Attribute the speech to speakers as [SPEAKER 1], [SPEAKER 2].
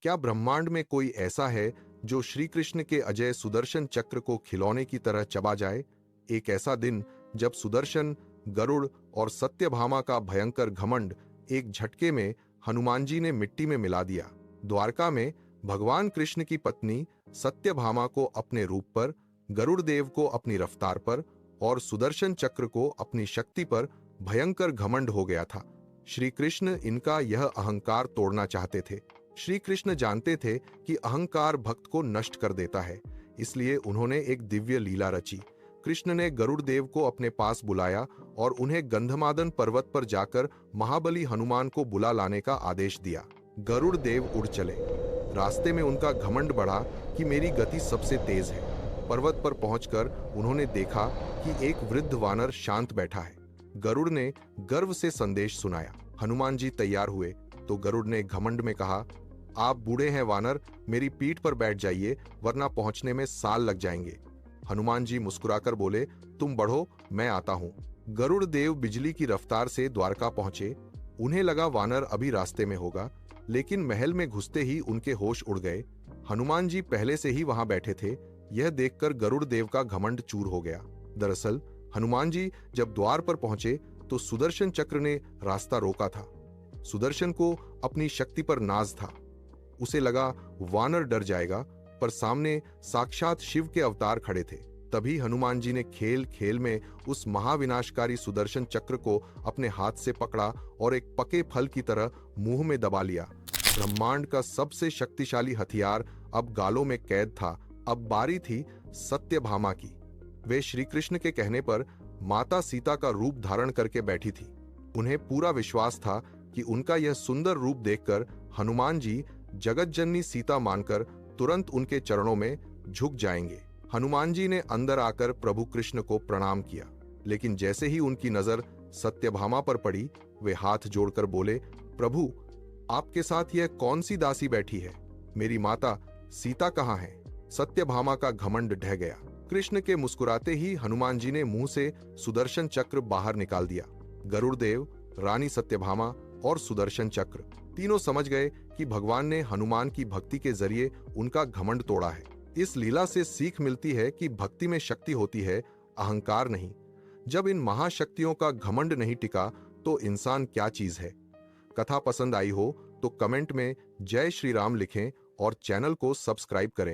[SPEAKER 1] क्या ब्रह्मांड में कोई ऐसा है जो श्री कृष्ण के अजय सुदर्शन चक्र को खिलौने की तरह चबा जाए? एक ऐसा दिन जब सुदर्शन, गरुड़ और सत्यभामा का भयंकर घमंड एक झटके में हनुमान जी ने मिट्टी में मिला दिया। द्वारका में भगवान कृष्ण की पत्नी सत्यभामा को अपने रूप पर, गरुड़ देव को अपनी रफ्तार पर और सुदर्शन चक्र को अपनी शक्ति पर भयंकर घमंड हो गया था। श्री कृष्ण इनका यह अहंकार तोड़ना चाहते थे। श्री कृष्ण जानते थे कि अहंकार भक्त को नष्ट कर देता है, इसलिए उन्होंने एक दिव्य लीला रची। कृष्ण ने गरुड़ देव को अपने पास बुलाया और उन्हें गंधमादन पर्वत पर जाकर महाबली हनुमान को बुला लाने का आदेश दिया। गरुड़ देव उड़ चले। रास्ते में उनका घमंड बढ़ा कि मेरी गति सबसे तेज है। पर्वत पर पहुंचकर उन्होंने देखा कि एक वृद्ध वानर शांत बैठा है। गरुड़ ने गर्व से संदेश सुनाया। हनुमान जी तैयार हुए तो गरुड़ ने घमंड में कहा, आप बूढ़े हैं वानर, मेरी पीठ पर बैठ जाइए, वरना पहुंचने में साल लग जाएंगे। हनुमान जी मुस्कुराकर बोले, तुम बढ़ो, मैं आता हूं। गरुड़ देव बिजली की रफ्तार से द्वारका पहुंचे। उन्हें लगा वानर अभी रास्ते में होगा, लेकिन महल में घुसते ही उनके होश उड़ गए। हनुमान जी पहले से ही वहां बैठे थे। यह देखकर गरुड़ देव का घमंड चूर हो गया। दरअसल हनुमान जी जब द्वार पर पहुंचे तो सुदर्शन चक्र ने रास्ता रोका था। सुदर्शन को अपनी शक्ति पर नाज था। उसे लगा वानर डर जाएगा, पर सामने साक्षात शिव के अवतार खड़े थे। तभी हनुमान जी ने खेल खेल में उस महाविनाशकारी सुदर्शन चक्र को अपने हाथ से पकड़ा और एक पके फल की तरह मुंह में दबा लिया। ब्रह्मांड का सबसे शक्तिशाली हथियार अब गालों में कैद था। अब बारी थी सत्यभामा की। वे श्री कृष्ण के कहने पर माता सीता का रूप धारण करके बैठी थी। उन्हें पूरा विश्वास था कि उनका यह सुंदर रूप देखकर हनुमान जी जगत जननी सीता मानकर तुरंत उनके चरणों में झुक जाएंगे। हनुमान जी ने अंदर आकर प्रभु कृष्ण को प्रणाम किया, लेकिन जैसे ही उनकी नजर सत्यभामा पर पड़ी, वे हाथ जोड़कर बोले, प्रभु, आपके साथ यह कौन सी दासी बैठी है? मेरी माता सीता कहाँ है? सत्यभामा का घमंड ढह गया। कृष्ण के मुस्कुराते ही हनुमान जी ने मुंह से सुदर्शन चक्र बाहर निकाल दिया। गरुड़ देव, रानी सत्यभामा और सुदर्शन चक्र तीनों समझ गए कि भगवान ने हनुमान की भक्ति के जरिए उनका घमंड तोड़ा है। इस लीला से सीख मिलती है कि भक्ति में शक्ति होती है, अहंकार नहीं। जब इन महाशक्तियों का घमंड नहीं टिका तो इंसान क्या चीज है। कथा पसंद आई हो तो कमेंट में जय श्री राम लिखें और चैनल को सब्सक्राइब करें।